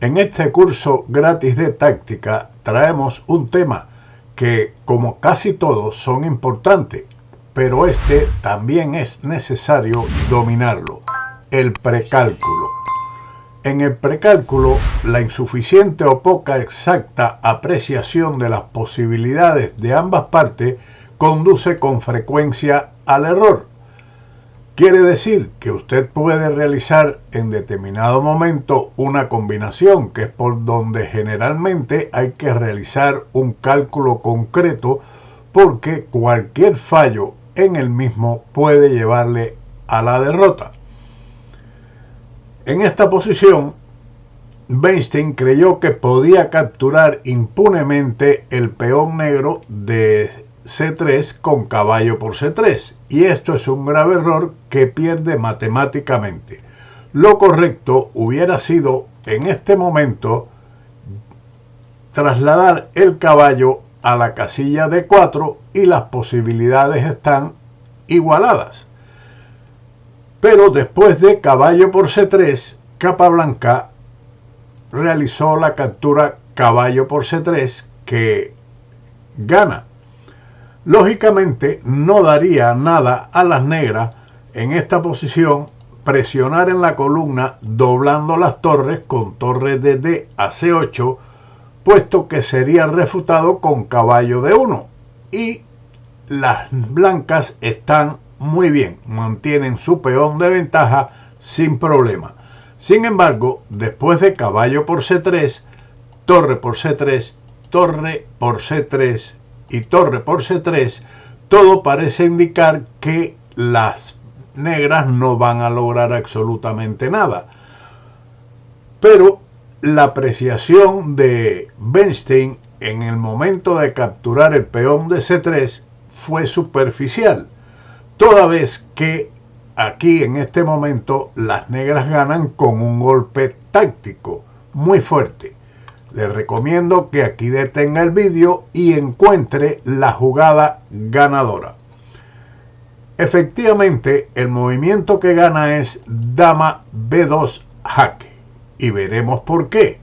En este curso gratis de táctica traemos un tema que, como casi todos, son importantes, pero este también es necesario dominarlo: el precálculo. En el precálculo, la insuficiente o poca exacta apreciación de las posibilidades de ambas partes conduce con frecuencia al error. Quiere decir que usted puede realizar en determinado momento una combinación, que es por donde generalmente hay que realizar un cálculo concreto, porque cualquier fallo en el mismo puede llevarle a la derrota. En esta posición, Bernstein creyó que podía capturar impunemente el peón negro de C3 con caballo por C3, y esto es un grave error que pierde matemáticamente. Lo correcto hubiera sido, en este momento, trasladar el caballo a la casilla D4 y las posibilidades están igualadas. Pero después de caballo por C3, Capablanca realizó la captura caballo por C3, que gana. Lógicamente no daría nada a las negras en esta posición presionar en la columna doblando las torres con torre de D a C8, puesto que sería refutado con caballo D1, y las blancas están muy bien, mantienen su peón de ventaja sin problema. Sin embargo, después de caballo por C3, torre por C3, torre por C3 y torre por C3, todo parece indicar que las negras no van a lograr absolutamente nada. Pero la apreciación de Bernstein en el momento de capturar el peón de C3 fue superficial, toda vez que aquí en este momento las negras ganan con un golpe táctico muy fuerte. Les recomiendo que aquí detenga el vídeo y encuentre la jugada ganadora. Efectivamente, el movimiento que gana es dama B2 jaque, y veremos por qué.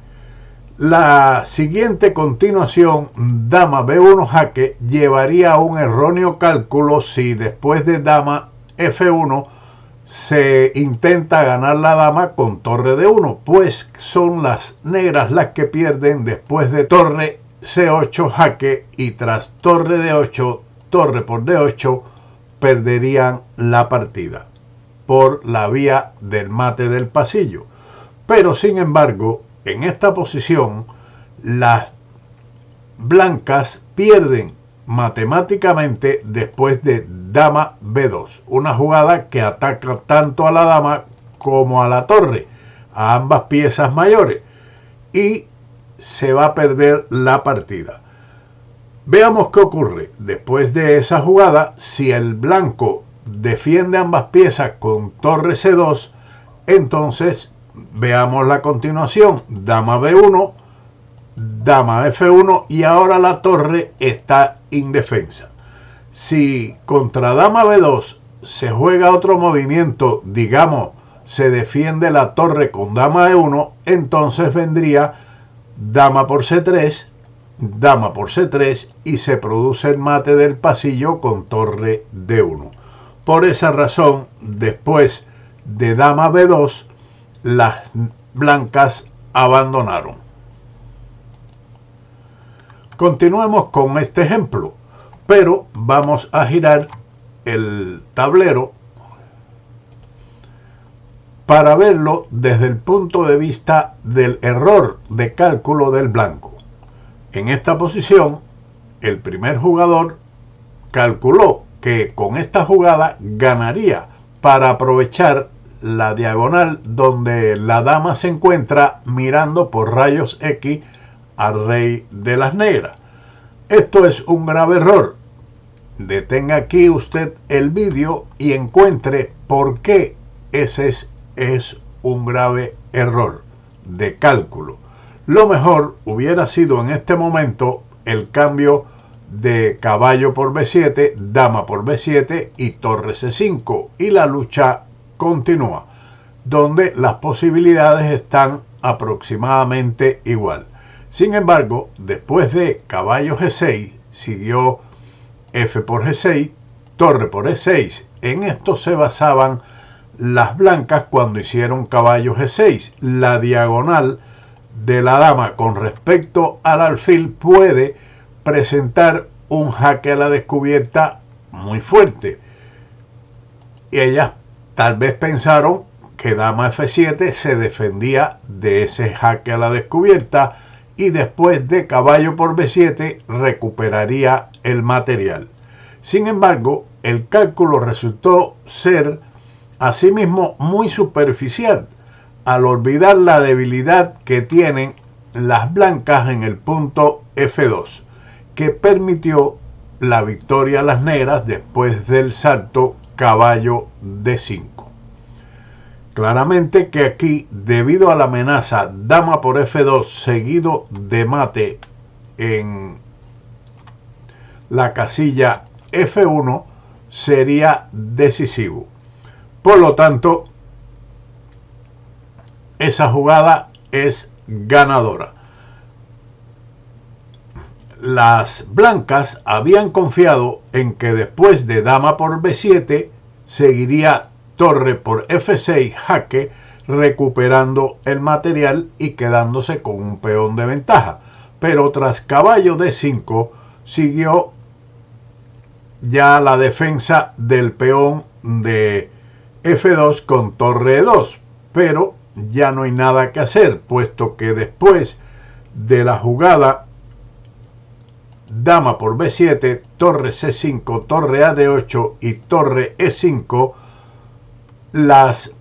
La siguiente continuación, dama B1 jaque, llevaría a un erróneo cálculo si después de dama F1 se intenta ganar la dama con torre D1, pues son las negras las que pierden después de torre C8 jaque, y tras torre D8, torre por D8, perderían la partida por la vía del mate del pasillo. Pero sin embargo, en esta posición, las blancas pierden matemáticamente después de dama B2, una jugada que ataca tanto a la dama como a la torre, a ambas piezas mayores, y se va a perder la partida. Veamos qué ocurre después de esa jugada. Si el blanco defiende ambas piezas con torre C2, entonces veamos la continuación: dama B1, dama F1, y ahora la torre está indefensa. Si contra dama B2 se juega otro movimiento, digamos, se defiende la torre con dama E1, entonces vendría dama por C3, dama por C3, y se produce el mate del pasillo con torre D1. Por esa razón, después de dama B2, las blancas abandonaron. Continuemos con este ejemplo, pero vamos a girar el tablero para verlo desde el punto de vista del error de cálculo del blanco. En esta posición, el primer jugador calculó que con esta jugada ganaría para aprovechar la diagonal donde la dama se encuentra mirando por rayos X al rey de las negras. Esto es un grave error. Detenga aquí usted el vídeo y encuentre por qué ese es un grave error de cálculo. Lo mejor hubiera sido en este momento el cambio de caballo por B7, dama por B7 y torre C5, y la lucha continúa, donde las posibilidades están aproximadamente igual. Sin embargo, después de caballo G6, siguió F por G6, torre por E6. En esto se basaban las blancas cuando hicieron caballo G6. La diagonal de la dama con respecto al alfil puede presentar un jaque a la descubierta muy fuerte. Y ellas tal vez pensaron que dama F7 se defendía de ese jaque a la descubierta y después de caballo por B7 recuperaría el material. Sin embargo, el cálculo resultó ser asimismo muy superficial, al olvidar la debilidad que tienen las blancas en el punto F2, que permitió la victoria a las negras después del salto caballo D5. Claramente que aquí, debido a la amenaza dama por F2 seguido de mate en la casilla F1, sería decisivo. Por lo tanto, esa jugada es ganadora. Las blancas habían confiado en que después de dama por B7 seguiría torre por F6 jaque, recuperando el material y quedándose con un peón de ventaja. Pero tras caballo D5 siguió ya la defensa del peón de F2 con torre E2, pero ya no hay nada que hacer, puesto que después de la jugada dama por B7, torre C5, torre AD8 y torre E5, las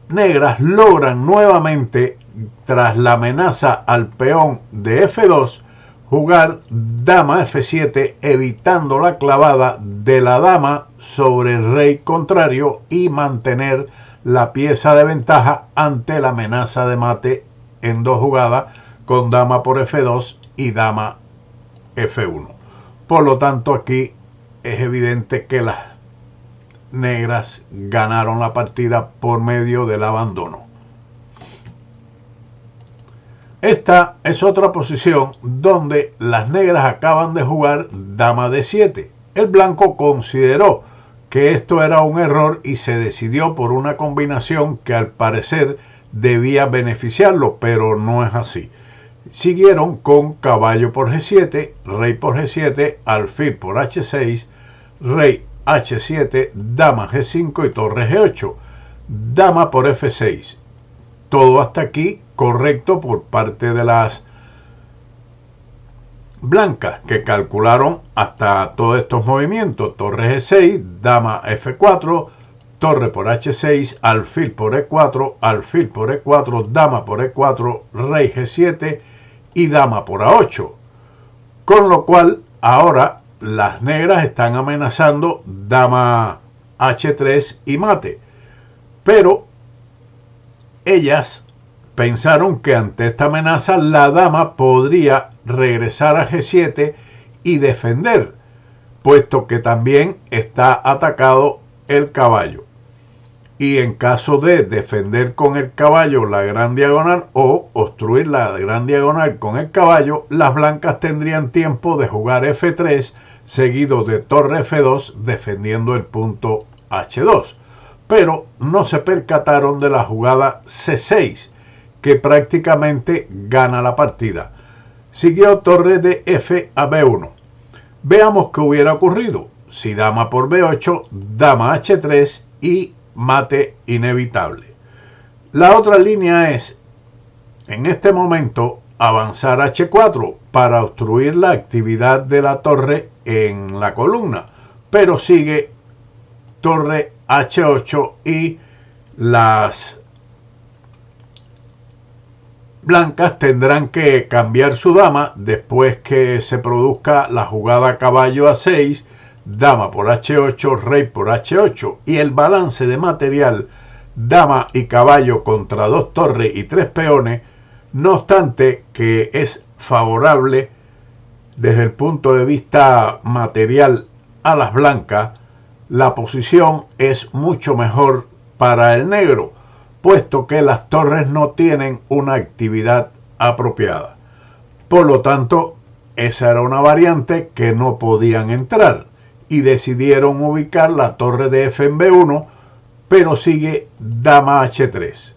negras logran nuevamente, tras la amenaza al peón de F2, jugar dama F7, evitando la clavada de la dama sobre el rey contrario y mantener la pieza de ventaja ante la amenaza de mate en dos jugadas con dama por F2 y dama F1. Por lo tanto, aquí es evidente que las negras ganaron la partida por medio del abandono. Esta es otra posición donde las negras acaban de jugar dama D7. El blanco consideró que esto era un error y se decidió por una combinación que al parecer debía beneficiarlo, pero no es así. Siguieron con caballo por G7, rey por G7, alfil por H6, rey H7, dama G5 y torre G8, dama por F6. Todo hasta aquí correcto por parte de las blancas, que calcularon hasta todos estos movimientos: torre G6, dama F4, torre por H6, alfil por E4, alfil por E4, dama por E4, rey G7 y dama por A8. Con lo cual ahora las negras están amenazando dama H3 y mate. Pero ellas pensaron que ante esta amenaza la dama podría regresar a G7 y defender, puesto que también está atacado el caballo. Y en caso de defender con el caballo la gran diagonal o obstruir la gran diagonal con el caballo, las blancas tendrían tiempo de jugar F3 seguido de torre F2 defendiendo el punto H2. Pero no se percataron de la jugada C6, que prácticamente gana la partida. Siguió torre de F a B1. Veamos qué hubiera ocurrido si dama por B8, dama H3 y mate inevitable. La otra línea es, en este momento, avanzar H4 para obstruir la actividad de la torre en la columna, pero sigue torre H8 y las blancas tendrán que cambiar su dama después que se produzca la jugada caballo A6, dama por H8, rey por H8, y el balance de material dama y caballo contra dos torres y tres peones, no obstante que es favorable desde el punto de vista material a las blancas, la posición es mucho mejor para el negro, puesto que las torres no tienen una actividad apropiada. Por lo tanto, esa era una variante que no podían entrar y decidieron ubicar la torre de F en B1, pero sigue dama H3.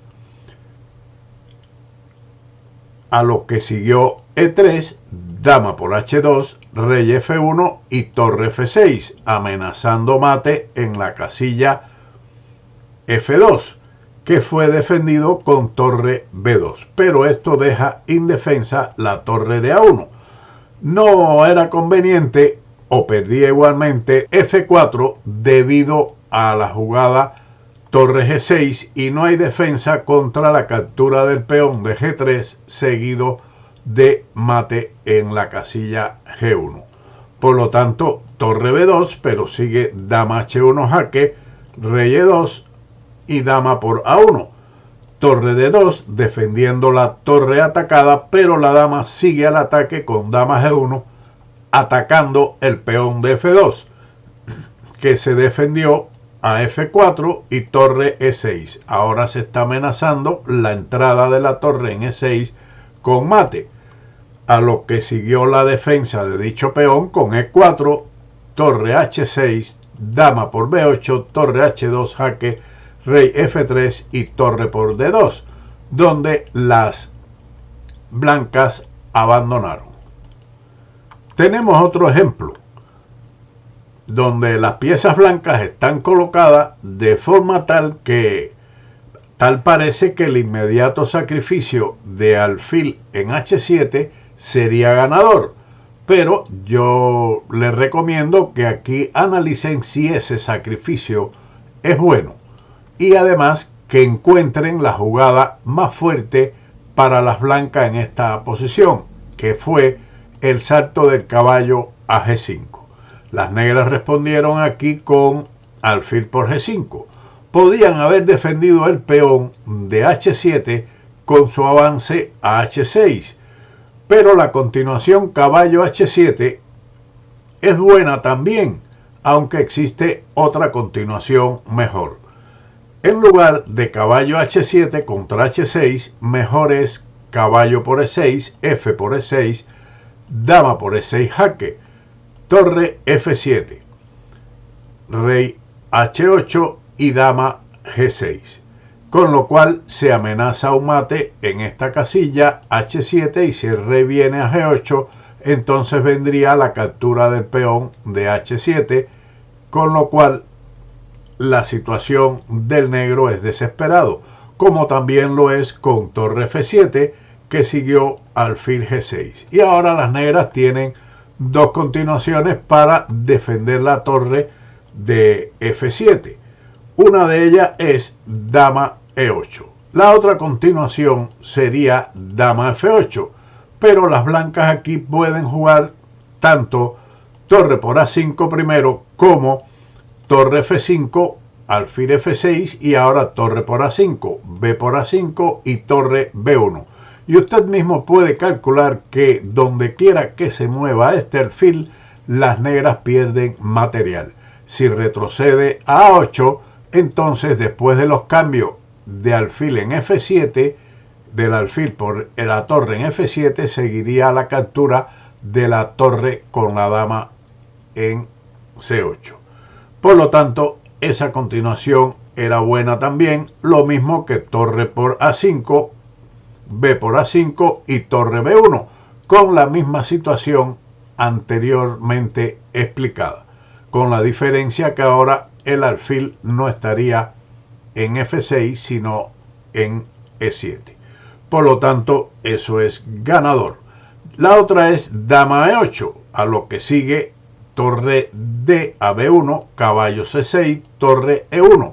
A lo que siguió E3, dama por H2, rey F1 y torre F6, amenazando mate en la casilla F2, que fue defendido con torre B2, pero esto deja indefensa la torre de A1. No era conveniente, o perdía igualmente, F4 debido a la jugada torre G6 y no hay defensa contra la captura del peón de G3 seguido de mate en la casilla G1. Por lo tanto, torre B2, pero sigue dama H1 jaque, rey E2 y dama por A1. Torre D2 defendiendo la torre atacada, pero la dama sigue al ataque con dama G1 atacando el peón de F2, que se defendió a F4 y torre E6. Ahora se está amenazando la entrada de la torre en E6 con mate, a lo que siguió la defensa de dicho peón con E4, torre H6, dama por B8, torre H2 jaque, rey F3 y torre por D2, donde las blancas abandonaron. Tenemos otro ejemplo donde las piezas blancas están colocadas de forma tal que tal parece que el inmediato sacrificio de alfil en H7 sería ganador, pero yo les recomiendo que aquí analicen si ese sacrificio es bueno y además que encuentren la jugada más fuerte para las blancas en esta posición, que fue el salto del caballo a G5. Las negras respondieron aquí con alfil por G5. Podían haber defendido el peón de H7 con su avance a H6, pero la continuación caballo H7 es buena también, aunque existe otra continuación mejor. En lugar de caballo H7 contra H6, mejor es caballo por E6, F por E6, dama por E6 jaque, torre F7, rey H8 y dama G6, con lo cual se amenaza un mate en esta casilla H7 y si el rey viene a G8, entonces vendría la captura del peón de H7, con lo cual la situación del negro es desesperado, como también lo es con torre F7 que siguió alfil G6. Y ahora las negras tienen dos continuaciones para defender la torre de F7. Una de ellas es dama E8. La otra continuación sería dama F8, pero las blancas aquí pueden jugar tanto torre por A5 primero como torre F5, alfil F6 y ahora torre por A5, B por A5 y torre B1. Y usted mismo puede calcular que donde quiera que se mueva este alfil, las negras pierden material. Si retrocede a A8, entonces después de los cambios de alfil en F7, del alfil por la torre en F7, seguiría la captura de la torre con la dama en C8. Por lo tanto, esa continuación era buena también, lo mismo que torre por A5, B por A5 y torre B1, con la misma situación anteriormente explicada, con la diferencia que ahora el alfil no estaría en F6 sino en E7. Por lo tanto, eso es ganador. La otra es dama E8, a lo que sigue torre D a B1, caballo C6, torre E1,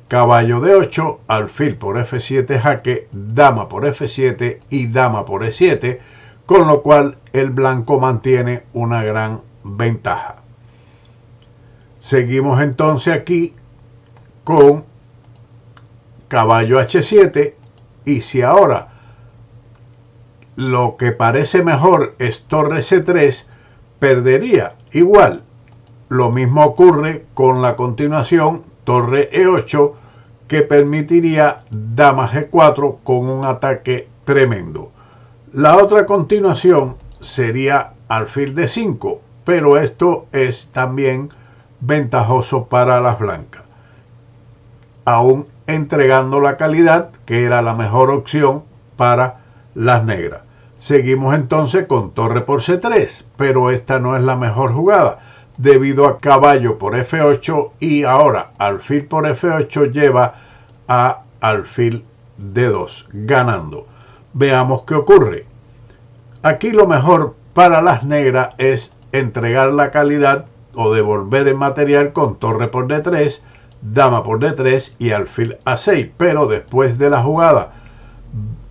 caballo D8, alfil por F7 jaque, dama por F7 y dama por E7, con lo cual el blanco mantiene una gran ventaja. Seguimos entonces aquí con caballo H7 y si ahora lo que parece mejor es torre C3, perdería igual. Lo mismo ocurre con la continuación torre E8, que permitiría dama G4 con un ataque tremendo. La otra continuación sería alfil D5, pero esto es también ventajoso para las blancas, aún entregando la calidad que era la mejor opción para las negras. Seguimos entonces con torre por C3, pero esta no es la mejor jugada debido a caballo por F8 y ahora alfil por F8 lleva a alfil D2 ganando. Veamos qué ocurre. Aquí lo mejor para las negras es entregar la calidad o devolver el material con torre por D3, dama por D3 y alfil A6, pero después de la jugada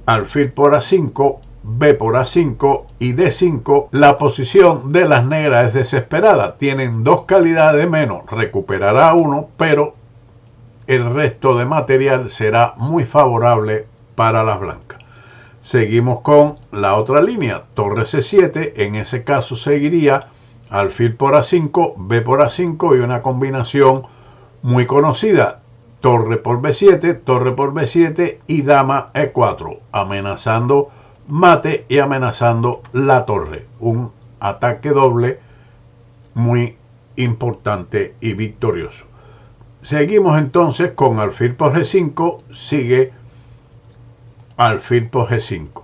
alfil por A5, B por A5 y D5, la posición de las negras es desesperada. Tienen dos calidades menos, recuperará uno, pero el resto de material será muy favorable para las blancas. Seguimos con la otra línea, torre C7, en ese caso seguiría alfil por A5, B por A5 y una combinación muy conocida, torre por B7 y dama E4, amenazando mate y amenazando la torre. Un ataque doble muy importante y victorioso. Seguimos entonces con alfil por G5, sigue alfil por G5.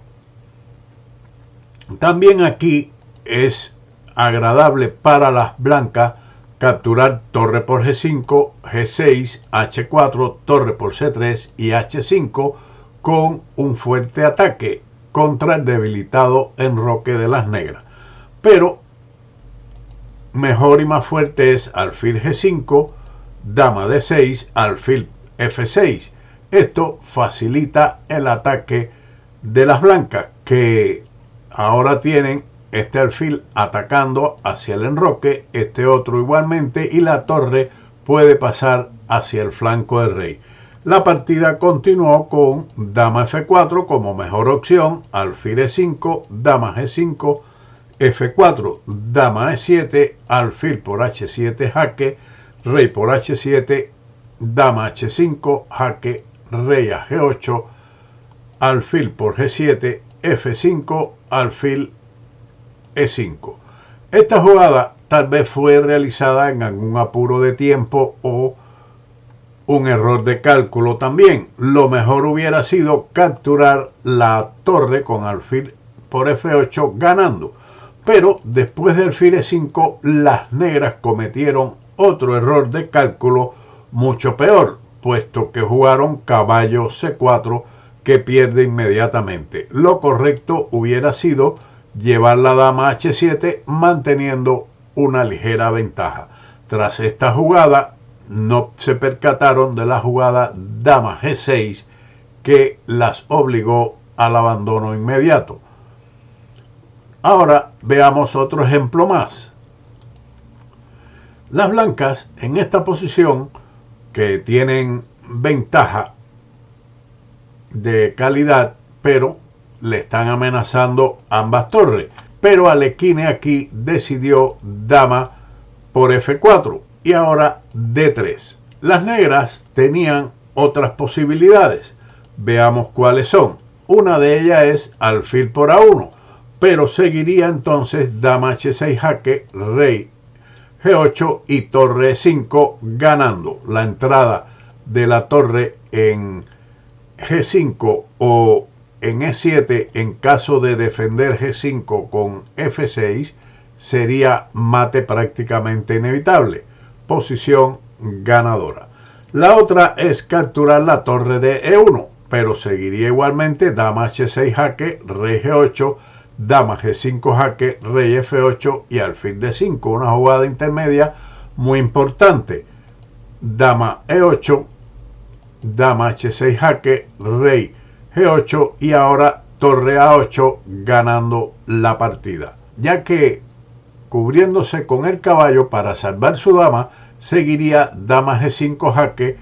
También aquí es agradable para las blancas capturar torre por G5, G6, H4, torre por C3 y H5 con un fuerte ataque contra el debilitado enroque de las negras. Pero mejor y más fuerte es alfil G5, dama D6, alfil F6. Esto facilita el ataque de las blancas, que ahora tienen este alfil atacando hacia el enroque, este otro igualmente, y la torre puede pasar hacia el flanco del rey. La partida continuó con dama F4 como mejor opción, alfil E5, dama G5, F4, dama E7, alfil por H7 jaque, rey por H7, dama H5, jaque, rey a G8, alfil por G7, F5, alfil E5. Esta jugada tal vez fue realizada en algún apuro de tiempo o un error de cálculo también. Lo mejor hubiera sido capturar la torre con alfil por F8 ganando. Pero después del alfil E5, las negras cometieron otro error de cálculo mucho peor, puesto que jugaron caballo C4 que pierde inmediatamente. Lo correcto hubiera sido llevar la dama H7 manteniendo una ligera ventaja. Tras esta jugada no se percataron de la jugada dama G6 que las obligó al abandono inmediato. Ahora veamos otro ejemplo más. Las blancas en esta posición, que tienen ventaja de calidad, pero le están amenazando ambas torres. Pero Alekhine aquí decidió dama por F4 y ahora D3. Las negras tenían otras posibilidades. Veamos cuáles son. Una de ellas es alfil por A1, pero seguiría entonces dama H6 jaque, rey G8 y torre E5 ganando. La entrada de la torre en G5 o en E7 en caso de defender G5 con F6 sería mate prácticamente inevitable. Posición ganadora. La otra es capturar la torre de E1, pero seguiría igualmente dama H6 jaque, rey G8, dama G5 jaque, rey F8 y alfil D5. Una jugada intermedia muy importante. Dama E8, dama H6 jaque, rey G8 y ahora torre A8 ganando la partida. Ya que cubriéndose con el caballo para salvar su dama, seguiría dama G5 jaque,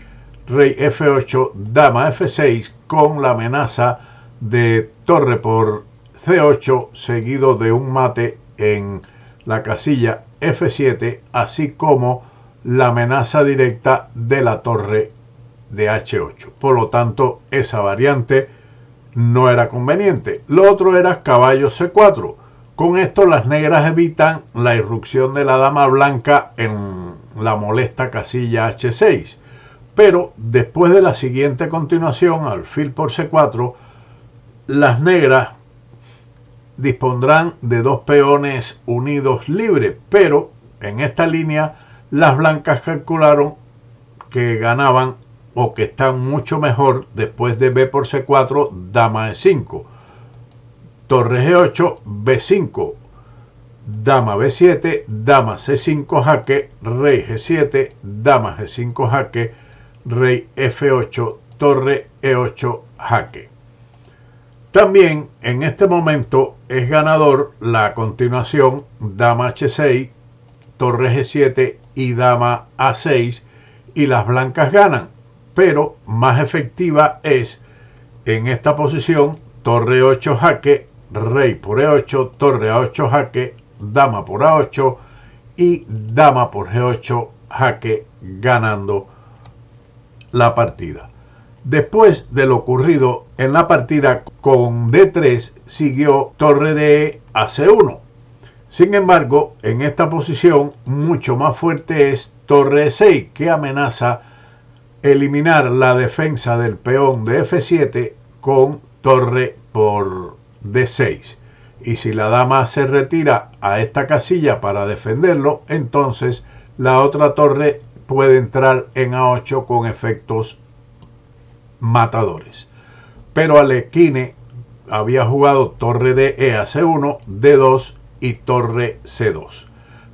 rey F8, dama F6 con la amenaza de torre por C8 seguido de un mate en la casilla F7, así como la amenaza directa de la torre de H8. Por lo tanto, esa variante no era conveniente. Lo otro era caballo C4. Con esto las negras evitan la irrupción de la dama blanca en la molesta casilla H6. Pero después de la siguiente continuación, alfil por C4, las negras dispondrán de dos peones unidos libres, pero en esta línea las blancas calcularon que ganaban o que están mucho mejor después de B por C4, dama E5, torre G8, B5, dama B7, dama C5 jaque, rey G7, dama G5 jaque, rey F8, torre E8 jaque. También en este momento es ganador la continuación dama H6, torre G7 y dama A6, y las blancas ganan, pero más efectiva es en esta posición torre 8 jaque, rey por E8, torre A8 jaque, dama por A8 y dama por G8 jaque, ganando la partida. Después de lo ocurrido en la partida con D3, siguió torre de a C1. Sin embargo, en esta posición mucho más fuerte es torre E6, que amenaza eliminar la defensa del peón de F7 con torre por D6. Y si la dama se retira a esta casilla para defenderlo, entonces la otra torre puede entrar en A8 con efectos matadores. Pero Alekhine había jugado torre de E a C1, D2 y torre C2.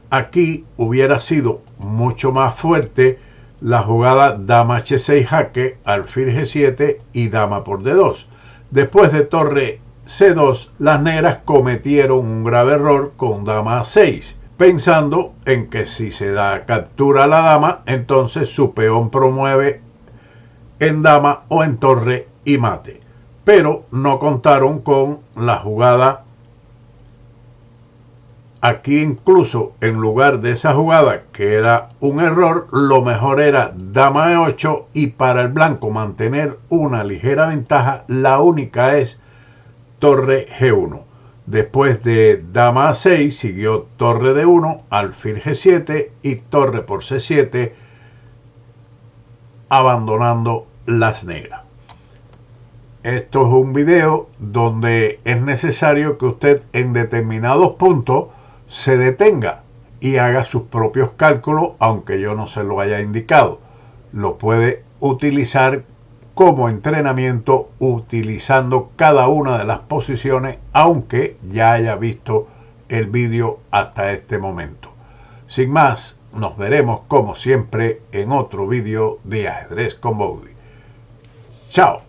Aquí hubiera sido mucho más fuerte la jugada dama H6 jaque, alfil G7 y dama por D2. Después de torre C2, las negras cometieron un grave error con dama A6, pensando en que si se da captura a la dama, entonces su peón promueve en dama o en torre y mate. Pero no contaron con la jugada. Aquí incluso en lugar de esa jugada, que era un error, lo mejor era dama E8, y para el blanco mantener una ligera ventaja, la única es torre G1. Después de dama A6 siguió torre D1, alfil G7 y torre por C7, abandonando las negras. Esto es un video donde es necesario que usted en determinados puntos se detenga y haga sus propios cálculos, aunque yo no se lo haya indicado. Lo puede utilizar como entrenamiento utilizando cada una de las posiciones, aunque ya haya visto el vídeo hasta este momento. Sin más, nos veremos como siempre en otro vídeo de Ajedrez con Bowdy. Chao.